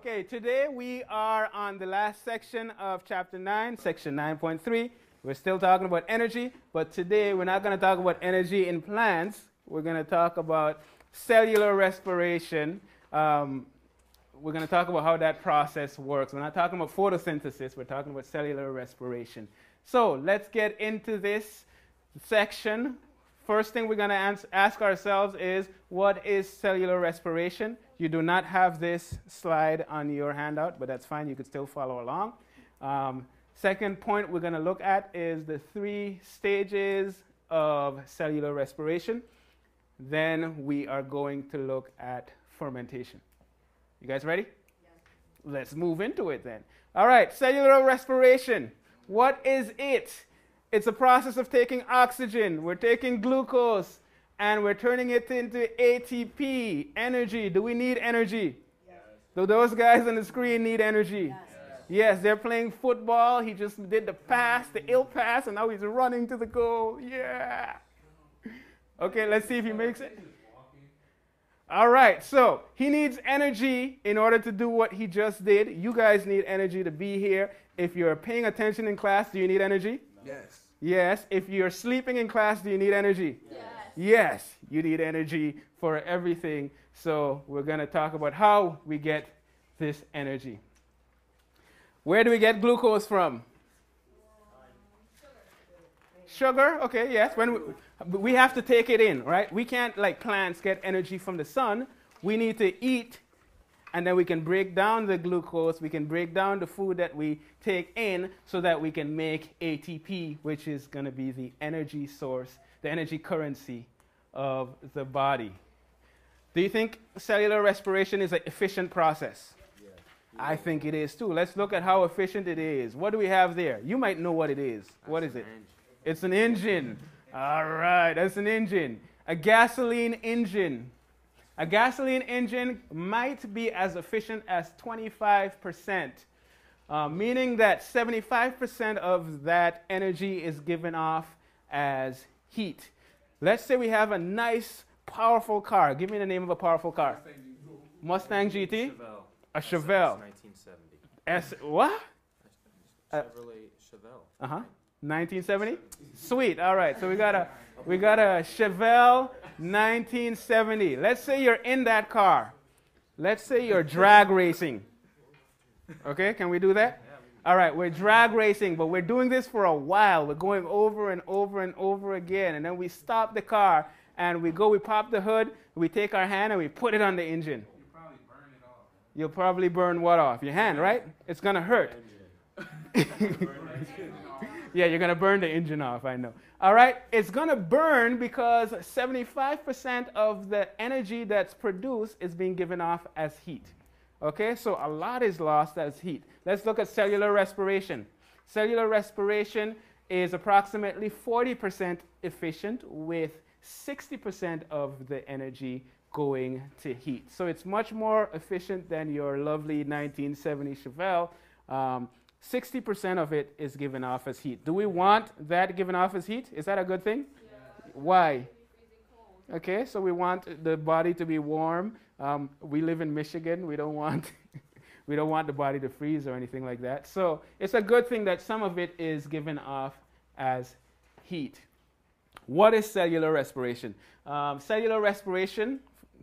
Okay, today we are on the last section of chapter 9, section 9.3. We're still talking about energy, but today we're not going to talk about energy in plants. We're going to talk about cellular respiration. We're going to talk about how that process works. We're not talking about photosynthesis, we're talking about cellular respiration. So let's get into this section. First thing we're going to ask ourselves is, what is cellular respiration? You do not have this slide on your handout, but that's fine. You could still follow along. Second point we're going to look at is the 3 stages of cellular respiration. Then we are going to look at fermentation. You guys ready? Yes. Let's move into it then. All right, cellular respiration. What is it? It's a process of taking oxygen. We're taking glucose, and we're turning it into ATP, energy. Do we need energy? Yes. Do those guys on the screen need energy? Yes. Yes, they're playing football. He just did the pass, the ill pass, and now he's running to the goal. Yeah. Okay, let's see if he makes it. All right, so he needs energy in order to do what he just did. You guys need energy to be here. If you're paying attention in class, do you need energy? Yes. Yes. If you're sleeping in class, do you need energy? Yes. Yes, you need energy for everything. So we're going to talk about how we get this energy. Where do we get glucose from? Sugar. Okay, yes. When we have to take it in, right? We can't, like plants, get energy from the sun. We need to eat, and then we can break down the glucose. We can break down the food that we take in so that we can make ATP, which is going to be the energy source, the energy currency of the body. Do you think cellular respiration is an efficient process? Yeah. I think it is too. Let's look at how efficient it is. What do we have there? You might know what it is. What is it? It's an engine. All right, that's an engine. A gasoline engine. A gasoline engine might be as efficient as 25%, meaning that 75% of that energy is given off as heat. Let's say we have a nice, powerful car. Give me the name of a powerful car. Mustang GT? Chevelle. A Chevelle. 1970. What? Chevrolet Chevelle. Uh-huh. 1970? Sweet. All right. So we got a Chevelle 1970. Let's say you're in that car. Let's say you're drag racing. Okay, can we do that? All right, we're drag racing, but we're doing this for a while. We're going over and over and over again, and then we stop the car, and we pop the hood, we take our hand, and we put it on the engine. You'll probably burn it off. You'll probably burn what off? Your hand, right? It's going to hurt. Yeah, you're going to burn the engine off, I know. All right, it's going to burn because 75% of the energy that's produced is being given off as heat. Okay, so a lot is lost as heat. Let's look at cellular respiration. Cellular respiration is approximately 40% efficient, with 60% of the energy going to heat. So it's much more efficient than your lovely 1970 Chevelle. 60% of it is given off as heat. Do we want that given off as heat? Is that a good thing? Yeah. Why? Okay, so we want the body to be warm. We live in Michigan. We don't want the body to freeze or anything like that. So it's a good thing that some of it is given off as heat. What is cellular respiration? Cellular respiration,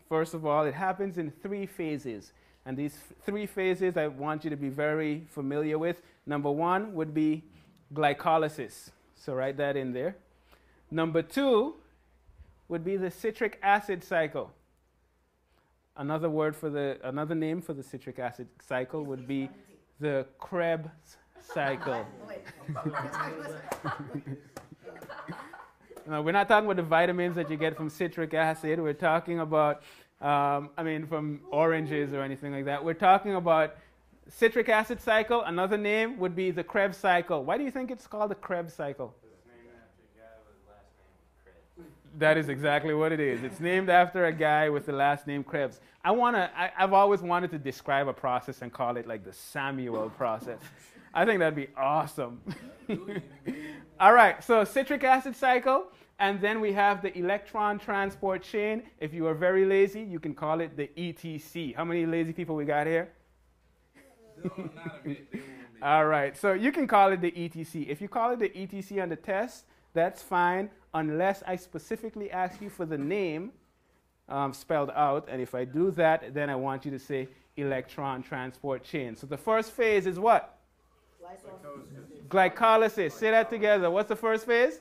first of all, it happens in 3 phases. And these 3 phases I want you to be very familiar with. Number 1 would be glycolysis. So write that in there. Number 2 would be the citric acid cycle. Another name for the citric acid cycle would be the Krebs cycle. No, we're not talking about the vitamins that you get from citric acid. We're talking about from oranges or anything like that. We're talking about citric acid cycle. Another name would be the Krebs cycle. Why do you think it's called the Krebs cycle? It's named after a guy with the last name Krebs. That is exactly what it is. It's named after a guy with the last name Krebs. I've always wanted to describe a process and call it like the Samuel process. I think that'd be awesome. All right, so citric acid cycle. And then we have the electron transport chain. If you are very lazy, you can call it the ETC. How many lazy people we got here? All right, so you can call it the ETC. If you call it the ETC on the test, that's fine, unless I specifically ask you for the name spelled out. And if I do that, then I want you to say electron transport chain. So the first phase is what? Glycolysis. Say that together. What's the first phase?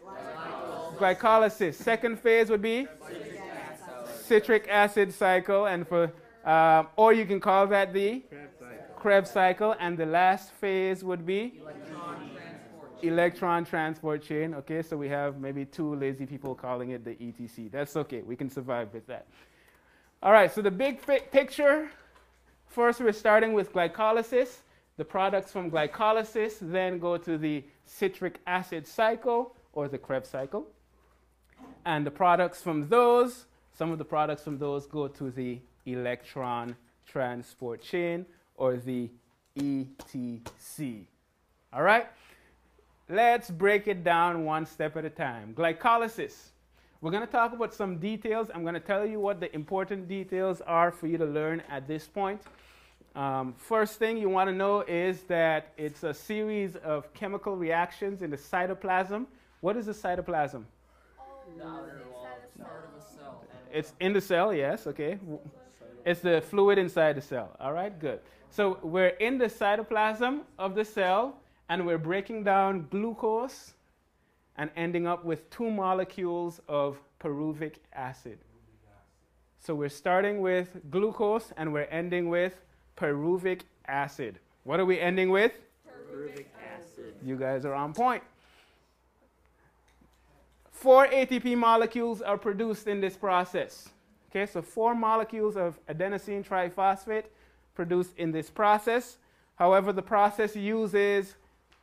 Glycolysis. Second phase would be citric acid cycle, and for or you can call that the Krebs cycle. And the last phase would be electron transport chain. Okay, so we have maybe two lazy people calling it the ETC. That's okay. We can survive with that. All right, so the big picture. First, we're starting with glycolysis. The products from glycolysis then go to the citric acid cycle, or the Krebs cycle. And the products from those, some of the products from those go to the electron transport chain, or the ETC. All right? Let's break it down one step at a time. Glycolysis. We're going to talk about some details. I'm going to tell you what the important details are for you to learn at this point. First thing you want to know is that it's a series of chemical reactions in the cytoplasm. What is the cytoplasm? It's in the cell, yes, okay. It's the fluid inside the cell. All right, good. So we're in the cytoplasm of the cell, and we're breaking down glucose and ending up with 2 molecules of pyruvic acid. So we're starting with glucose, and we're ending with pyruvic acid. What are we ending with? Pyruvic acid. You guys are on point. 4 ATP molecules are produced in this process. Okay, so 4 molecules of adenosine triphosphate produced in this process. However, the process uses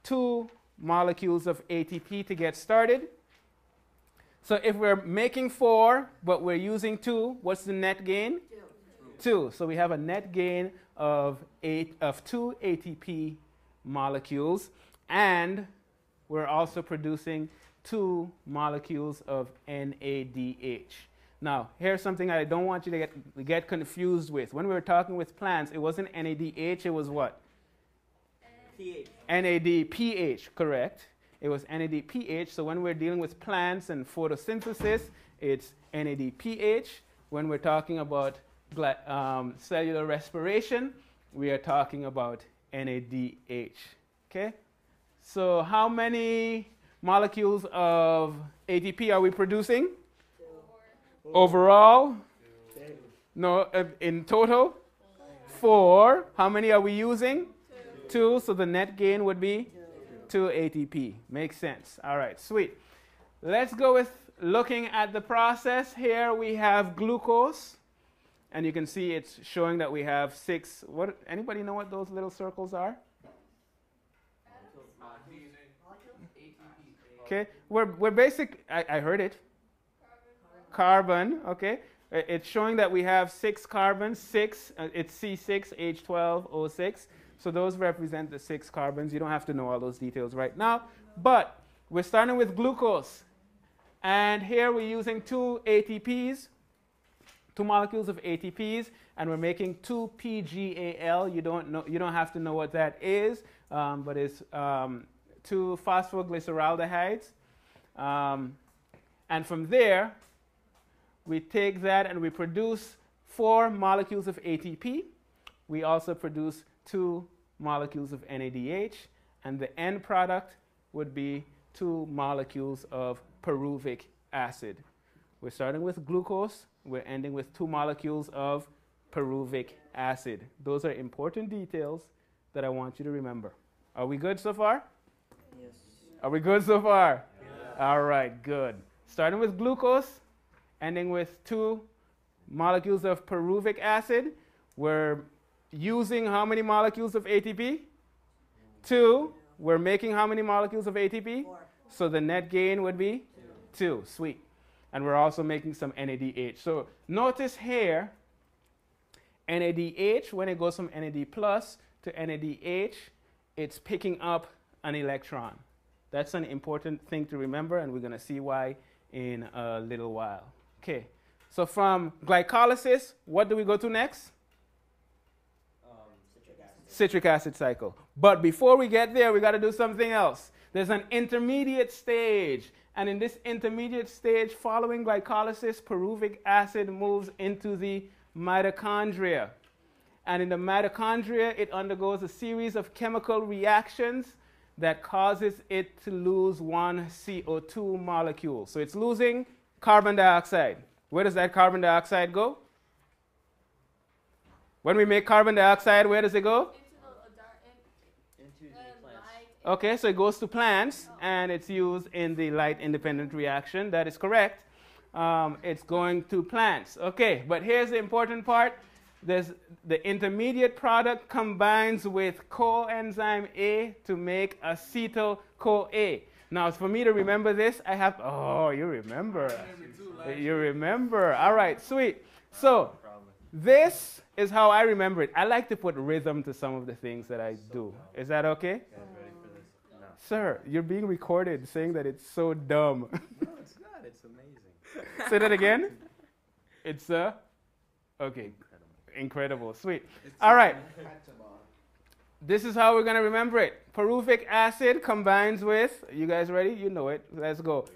2 molecules of ATP to get started. So if we're making 4, but we're using 2, what's the net gain? 2. So we have a net gain of 2 ATP molecules, and we're also producing 2 molecules of NADH. Now, here's something I don't want you to get confused with. When we were talking with plants, it wasn't NADH, it was what? pH. NADPH, correct. It was NADPH. So when we're dealing with plants and photosynthesis, it's NADPH. When we're talking about cellular respiration, we are talking about NADH. Okay? So how many molecules of ATP are we producing? 4. Overall? 2. No, in total? 4. How many are we using? 2. So the net gain would be 2 ATP. Makes sense. All right, sweet. Let's go with looking at the process. Here we have glucose. And you can see it's showing that we have 6. What? Anybody know what those little circles are? Okay, we're basic. I heard it. Carbon. Okay, it's showing that we have 6 carbons. 6. It's C6H12O6. So those represent the 6 carbons. You don't have to know all those details right now. But we're starting with glucose, and here we're using 2 ATPs. 2 molecules of ATPs, and we're making 2 PGAL. You don't have to know what that is, but it's 2 phosphoglyceraldehydes. And from there, we take that and we produce 4 molecules of ATP. We also produce 2 molecules of NADH, and the end product would be 2 molecules of pyruvic acid. We're starting with glucose. We're ending with 2 molecules of pyruvic acid. Those are important details that I want you to remember. Are we good so far? Yes. Are we good so far? Yeah. All right, good. Starting with glucose, ending with 2 molecules of pyruvic acid. We're using how many molecules of ATP? 2. We're making how many molecules of ATP? 4. So the net gain would be 2. Sweet. And we're also making some NADH. So notice here, NADH, when it goes from NAD plus to NADH, it's picking up an electron. That's an important thing to remember, and we're going to see why in a little while. Okay, so from glycolysis, what do we go to next? citric acid cycle. But before we get there, we got to do something else. There's an intermediate stage. And in this intermediate stage, following glycolysis, pyruvic acid moves into the mitochondria. And in the mitochondria, it undergoes a series of chemical reactions that causes it to lose one CO2 molecule. So it's losing carbon dioxide. Where does that carbon dioxide go? When we make carbon dioxide, where does it go? Into the plants. Okay, so it goes to plants, and it's used in the light-independent reaction. That is correct. It's going to plants. Okay, but here's the important part. There's the intermediate product combines with coenzyme A to make acetyl-CoA. Now, for me to remember this, I have, oh, you remember. You remember. All right, sweet. So this is how I remember it. I like to put rhythm to some of the things that I do. Is that okay? Ready for this? No. Sir, you're being recorded saying that it's so dumb. No, it's not. It's amazing. Say that again. It's okay. Incredible. Sweet. All right. This is how we're going to remember it. Pyruvic acid combines with, you guys ready? You know it. Let's go.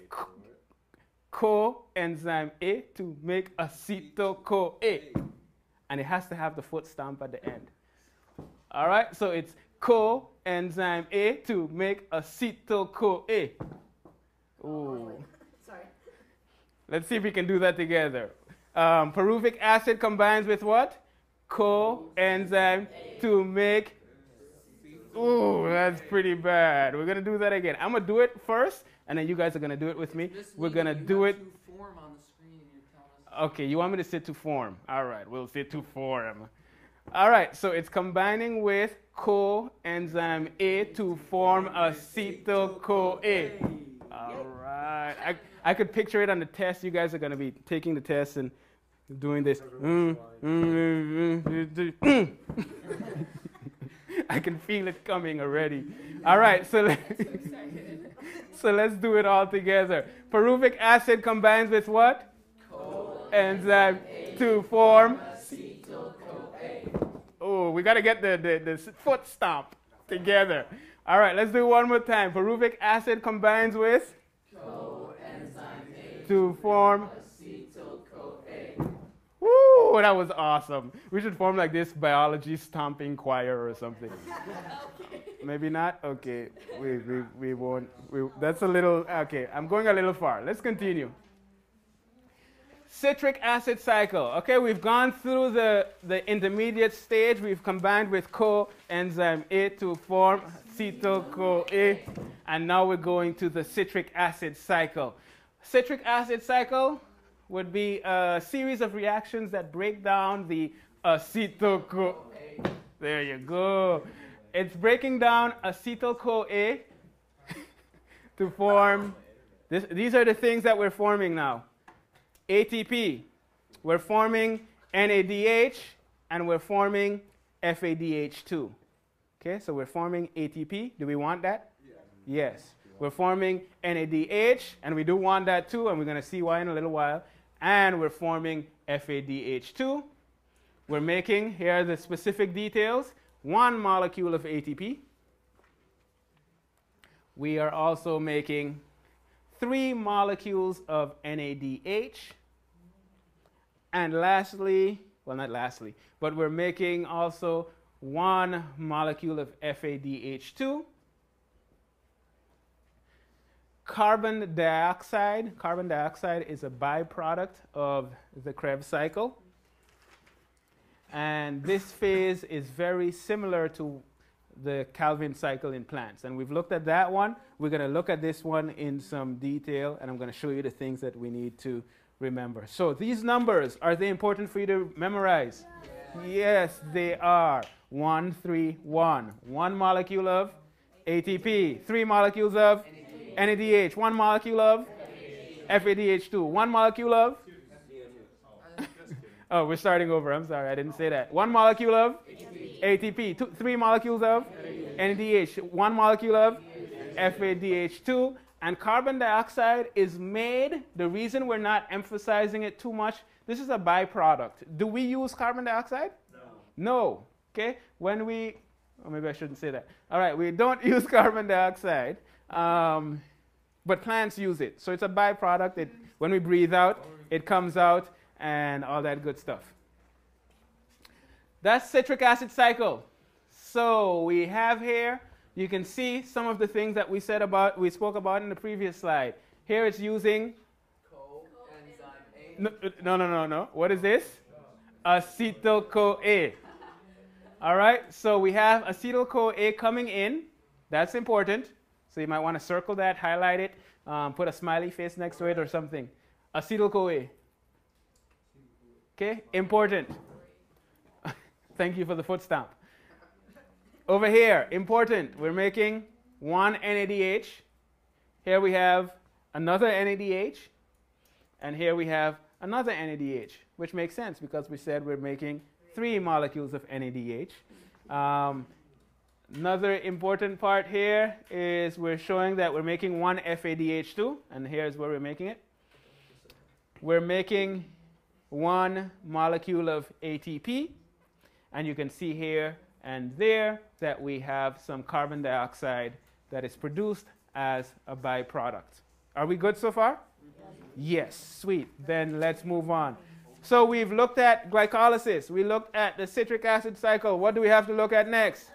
Coenzyme A to make acetyl-CoA. And it has to have the foot stamp at the end. All right? So it's coenzyme A to make acetyl-CoA. Ooh. Sorry. Let's see if we can do that together. Pyruvic acid combines with what? Coenzyme to make. Ooh, that's pretty bad. We're going to do that again. I'm going to do it first, and then you guys are going to do it with me. We're going to do it. Form on the screen and you're telling us. Okay, you want me to sit to form. All right, we'll sit to form. All right, so it's combining with coenzyme A to form acetyl-CoA. All right. I could picture it on the test. You guys are going to be taking the test and doing this. I can feel it coming already. All right, so let's do it all together. Pyruvic acid combines with what? Coenzyme to form acetyl-CoA. Oh, we got to get the foot stomp together. All right, let's do it one more time. Pyruvic acid combines with? Coenzyme to form acetyl-CoA. Woo, that was awesome. We should form like this biology stomping choir or something. Okay. Maybe not? Okay, we won't. That's a little, okay, I'm going a little far. Let's continue. Citric acid cycle. Okay, we've gone through the intermediate stage. We've combined with coenzyme A to form acetyl-CoA. And now we're going to the citric acid cycle. Citric acid cycle would be a series of reactions that break down the acetyl-CoA. There you go. It's breaking down acetyl-CoA to form, these are the things that we're forming now. ATP, we're forming NADH, and we're forming FADH2. Okay, so we're forming ATP. Do we want that? Yeah. Yes. We're forming NADH, and we do want that too, and we're going to see why in a little while. And we're forming FADH2. We're making, here are the specific details, 1 molecule of ATP. We are also making 3 molecules of NADH. And lastly, well, not lastly, but we're making also 1 molecule of FADH2. Carbon dioxide is a byproduct of the Krebs cycle. And this phase is very similar to the Calvin cycle in plants. And we've looked at that one. We're going to look at this one in some detail, and I'm going to show you the things that we need to remember. So these numbers, are they important for you to memorize? Yeah. Yes, they are. 1, 3, 1. 1 molecule of ATP. 3 molecules of NADH. 1 molecule of FADH2. 1 molecule of? Oh, we're starting over. I'm sorry, I didn't say that. 1 molecule of ATP. 3 molecules of NADH. 1 molecule of FADH2. And carbon dioxide is made, the reason we're not emphasizing it too much, this is a byproduct. Do we use carbon dioxide? No. No. Okay? When we Or maybe I shouldn't say that. All right, we don't use carbon dioxide, but plants use it. So it's a byproduct. When we breathe out, it comes out and all that good stuff. That's citric acid cycle. So we have here, you can see some of the things that we spoke about in the previous slide. Here it's using coenzyme A. no. What is this? Acetyl-CoA. All right, so we have acetyl-CoA coming in. That's important. So you might want to circle that, highlight it, put a smiley face next to it or something. Acetyl-CoA. Okay, important. Thank you for the foot stamp. Over here, important. We're making one NADH. Here we have another NADH. And here we have another NADH, which makes sense because we said we're making 3 molecules of NADH. Another important part here is we're showing that we're making one FADH2, and here's where we're making it. We're making 1 molecule of ATP, and you can see here and there that we have some carbon dioxide that is produced as a byproduct. Are we good so far? Yes, sweet. Then let's move on. So we've looked at glycolysis. We looked at the citric acid cycle. What do we have to look at next?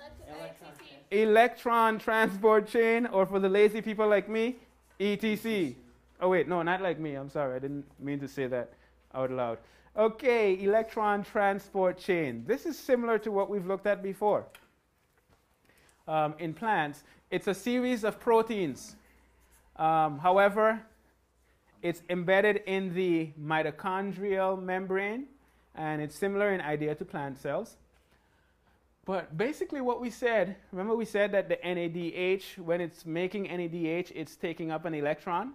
Electron transport chain, or for the lazy people like me, ETC. Oh wait, no, not like me. I'm sorry. I didn't mean to say that out loud. Okay, electron transport chain. This is similar to what we've looked at before. In plants, it's a series of proteins. However, it's embedded in the mitochondrial membrane, and it's similar in idea to plant cells. But basically what we said, remember we said that the NADH, when it's making NADH, it's taking up an electron.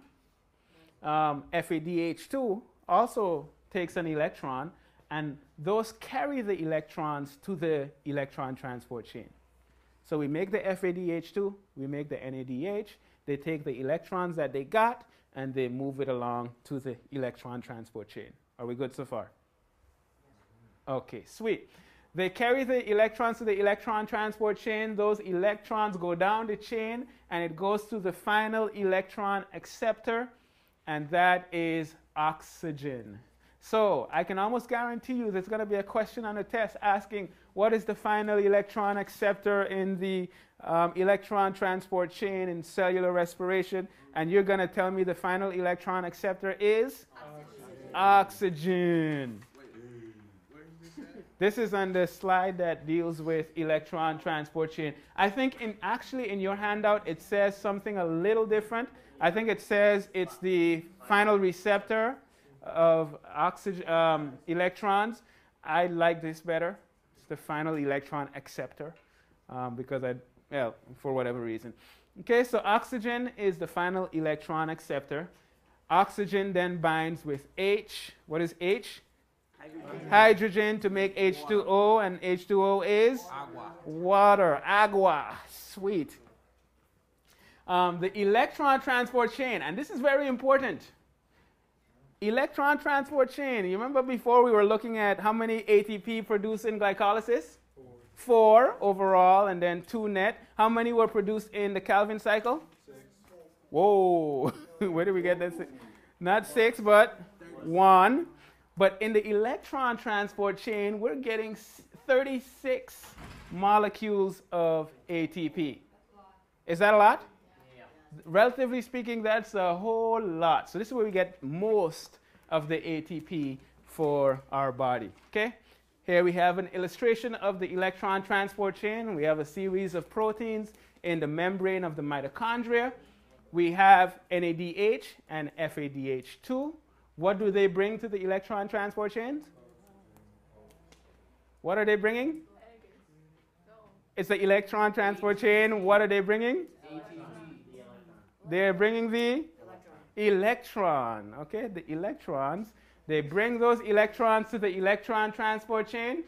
FADH2 also takes an electron, and those carry the electrons to the electron transport chain. So we make the FADH2, we make the NADH, they take the electrons that they got, and they move it along to the electron transport chain. Are we good so far? Okay, sweet. They carry the electrons to the electron transport chain. Those electrons go down the chain, and it goes to the final electron acceptor, and that is oxygen. So I can almost guarantee you there's going to be a question on the test asking what is the final electron acceptor in the electron transport chain in cellular respiration, and you're going to tell me the final electron acceptor is oxygen. This is on the slide that deals with electron transport chain. I think actually in your handout it says something a little different. I think it says it's the final receptor of oxygen electrons. I like this better. It's the final electron acceptor because for whatever reason. Okay, so oxygen is the final electron acceptor. Oxygen then binds with H. What is H? Hydrogen to make H2O, and H2O is water, agua. Sweet. The electron transport chain, and this is very important. Electron transport chain. You remember before we were looking at how many ATP produced in glycolysis? 4 overall, and then 2 net. How many were produced in the Calvin cycle? 6. Whoa. Where did we get that? Not 6, but 1. But in the electron transport chain, we're getting 36 molecules of ATP. Is that a lot? Yeah. Relatively speaking, that's a whole lot. So this is where we get most of the ATP for our body. Okay? Here we have an illustration of the electron transport chain. We have a series of proteins in the membrane of the mitochondria. We have NADH and FADH2. What do they bring to the electron transport chains? What are they bringing? It's the electron transport chain. What are they bringing? They're bringing the electron. Okay, the electrons. They bring those electrons to the electron transport chain.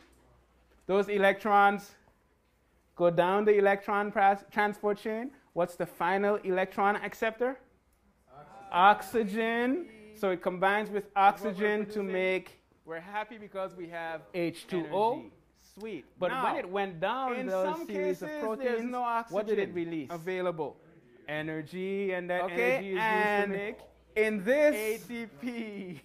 Those electrons go down the electron transport chain. What's the final electron acceptor? Oxygen. So it combines with oxygen to make, we're happy because we have H2O. Sweet. But Now, when it went down in those some series cases, of proteins, there's no oxygen what did it release? available. Energy, and that Okay, energy is used to and make in this, ATP.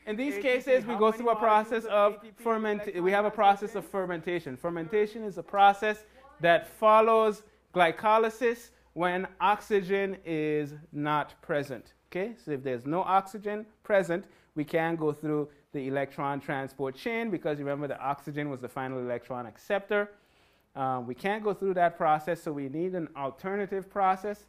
in these ATP, cases, we how go many through a process molecules of ATP fermentation. We have a process of fermentation. Fermentation is a process that follows glycolysis when oxygen is not present. Okay, so if there's no oxygen present, we can go through the electron transport chain because remember the oxygen was the final electron acceptor. We can't go through that process, so we need an alternative process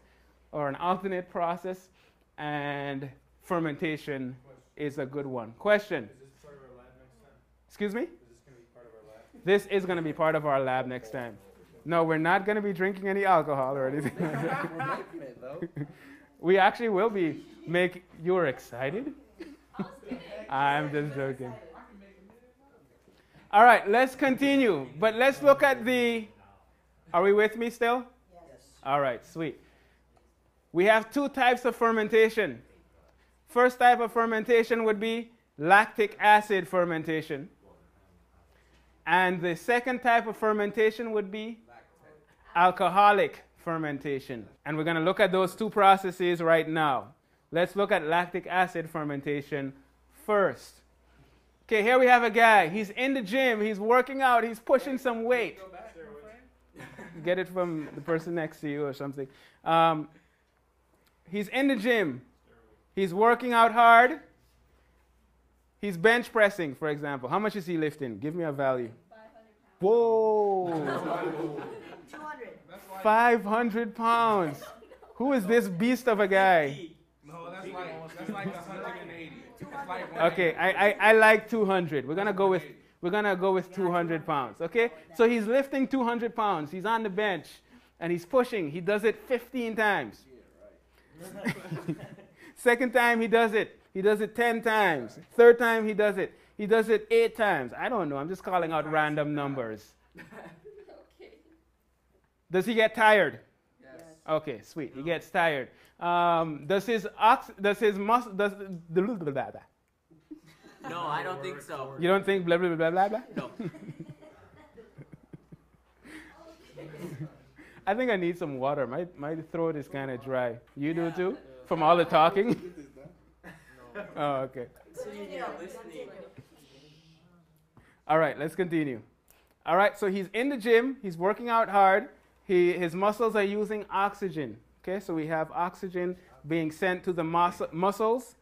or an alternate process, and fermentation is a good one. Question? Is this part of our lab next time? Excuse me? Is this going to be part of our lab? This is going to be part of our lab next time. No, we're not going to be drinking any alcohol or anything. We're making it though. We actually will be making. You're excited? I was kidding. I'm just joking. All right, let's continue. But let's look at the. Are we with me still? Yes. All right, sweet. We have two types of fermentation. First type of fermentation would be lactic acid fermentation. And the second type of fermentation would be alcoholic fermentation. And we're going to look at those two processes right now. Let's look at lactic acid fermentation first. Okay, here we have a guy. He's in the gym. He's working out. He's pushing some weight. Get it from the person next to you or something. He's in the gym. He's working out hard. He's bench pressing, for example. How much is he lifting? Give me a value. 500 pounds. Whoa. 200. 500 pounds. Who is this beast of a guy? No, that's like 180. That's like Okay, I like 200. We're gonna go with 200 pounds. Okay, so he's lifting 200 pounds. He's on the bench and he's pushing. He does it 15 times. Second time he does it 10 times. Third time he does it 8 times. I don't know. I'm just calling out random numbers. Okay. Does he get tired? Yes. Okay, sweet. He gets tired. Does his muscle No, I don't think so. You don't think blah blah blah blah blah? No. I think I need some water. My throat is kind of dry. You do too? From all the talking? Oh, okay. Sitting here listening. All right, let's continue. All right, so he's in the gym. He's working out hard. His muscles are using oxygen. Okay, so we have oxygen being sent to the muscles.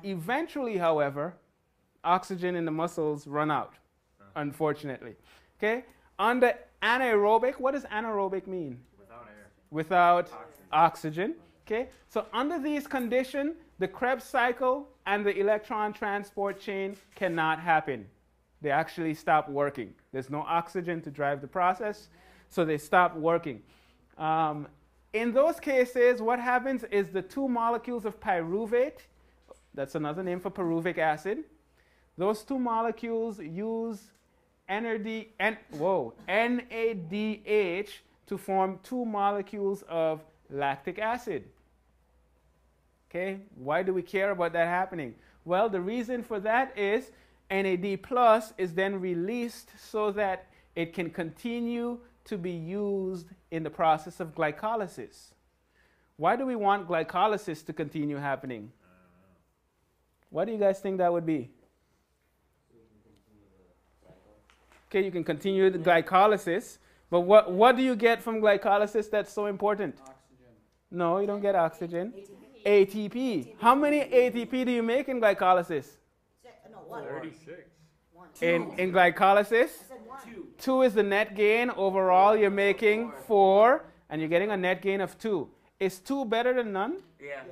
Eventually, however, oxygen in the muscles run out, unfortunately. Okay, under anaerobic, what does anaerobic mean? Without air. Without oxygen. Okay, so under these conditions, the Krebs cycle and the electron transport chain cannot happen. They actually stop working. There's no oxygen to drive the process, so they stop working. In those cases, what happens is the two molecules of pyruvate, that's another name for pyruvic acid, those two molecules use NADH to form two molecules of lactic acid. Okay, why do we care about that happening? Well, the reason for that is NAD plus is then released so that it can continue to be used in the process of glycolysis. Why do we want glycolysis to continue happening? What do you guys think that would be? Okay, you can continue the glycolysis, but what do you get from glycolysis that's so important? Oxygen. No, you don't get oxygen. ATP. How many ATP do you make in glycolysis? No, one. 36. In glycolysis? Two is the net gain. Overall, you're making 4, and you're getting a net gain of 2. Is 2 better than none? Yeah.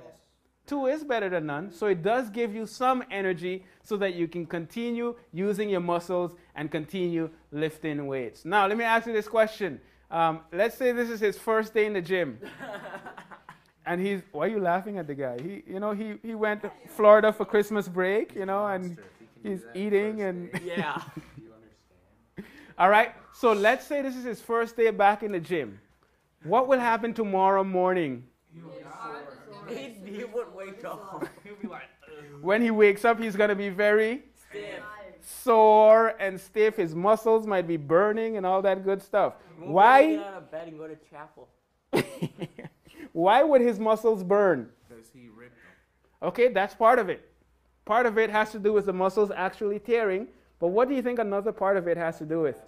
2 is better than none, so it does give you some energy so that you can continue using your muscles and continue lifting weights. Now, let me ask you this question. Let's say this is his first day in the gym. And why are you laughing at the guy? He went to Florida for Christmas break, and he's eating and... Yeah. All right, so let's say this is his first day back in the gym. What will happen tomorrow morning? He would wake up. He'll be like, When he wakes up, he's going to be very Stiff. sore and stiff. His muscles might be burning and all that good stuff. Get Why? out of bed and go to chapel. Why would his muscles burn? Because he ripped them. Okay, that's part of it. Part of it has to do with the muscles actually tearing. But what do you think another part of it has to do with?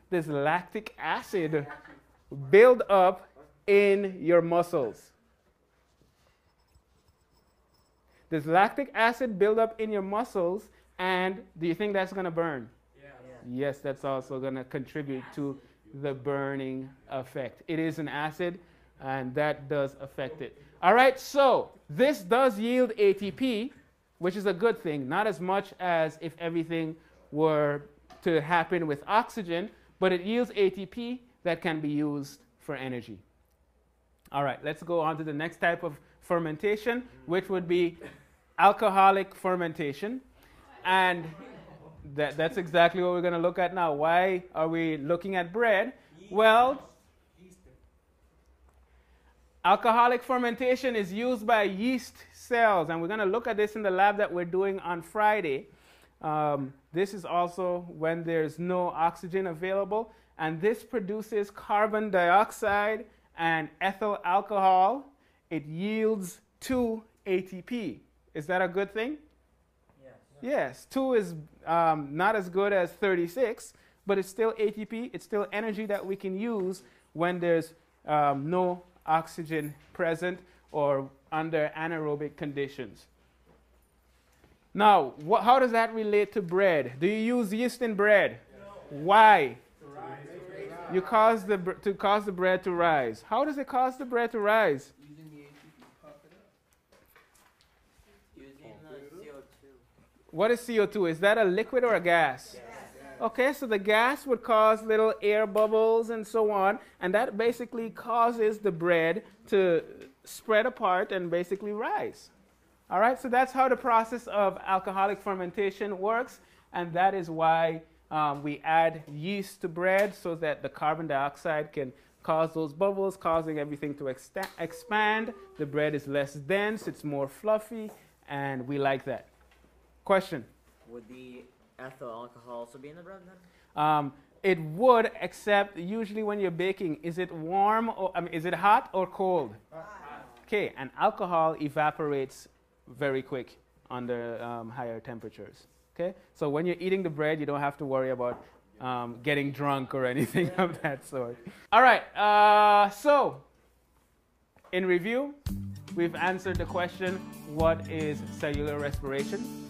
This lactic acid build up in your muscles. Does lactic acid build up in your muscles, and do you think that's going to burn? Yeah. Yes, that's also going to contribute to the burning effect. It is an acid, and that does affect it. All right, so this does yield ATP, which is a good thing, not as much as if everything were to happen with oxygen, but it yields ATP that can be used for energy. All right, let's go on to the next type of fermentation, which would be alcoholic fermentation. And that's exactly what we're going to look at now. Why are we looking at bread? Well, alcoholic fermentation is used by yeast cells, and we're going to look at this in the lab that we're doing on Friday. This is also when there's no oxygen available, and this produces carbon dioxide and ethyl alcohol. It yields 2 ATP. Is that a good thing? Yes. Yes. 2 is not as good as 36, but it's still ATP. It's still energy that we can use when there's no oxygen present or under anaerobic conditions. Now, how does that relate to bread? Do you use yeast in bread? No. Why? You cause the bread to rise. How does it cause the bread to rise? Using the ATP to puff it up. Using the CO2. What is CO2? Is that a liquid or a gas? Yes. Okay, so the gas would cause little air bubbles and so on, and that basically causes the bread to spread apart and basically rise. All right, so that's how the process of alcoholic fermentation works, and that is why we add yeast to bread so that the carbon dioxide can cause those bubbles, causing everything to expand. The bread is less dense, it's more fluffy, and we like that. Question? Would the ethyl alcohol also be in the bread then? It would, except usually when you're baking, is it warm or is it hot or cold? Okay, and alcohol evaporates very quick under higher temperatures. Okay, so when you're eating the bread, you don't have to worry about getting drunk or anything of that sort. All right, so in review, we've answered the question, what is cellular respiration?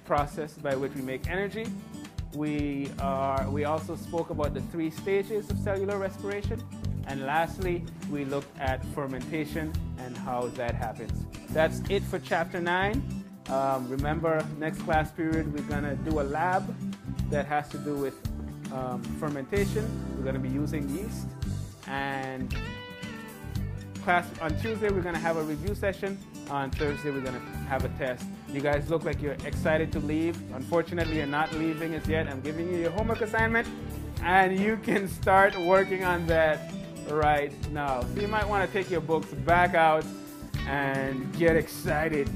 Process by which we make energy. We also spoke about the 3 stages of cellular respiration. And lastly, we looked at fermentation and how that happens. That's it for chapter 9. Remember, next class period, we're going to do a lab that has to do with fermentation. We're going to be using yeast. And class on Tuesday, we're going to have a review session. On Thursday, we're going to have a test. You guys look like you're excited to leave. Unfortunately, you're not leaving as yet. I'm giving you your homework assignment, and you can start working on that right now. So you might want to take your books back out and get excited.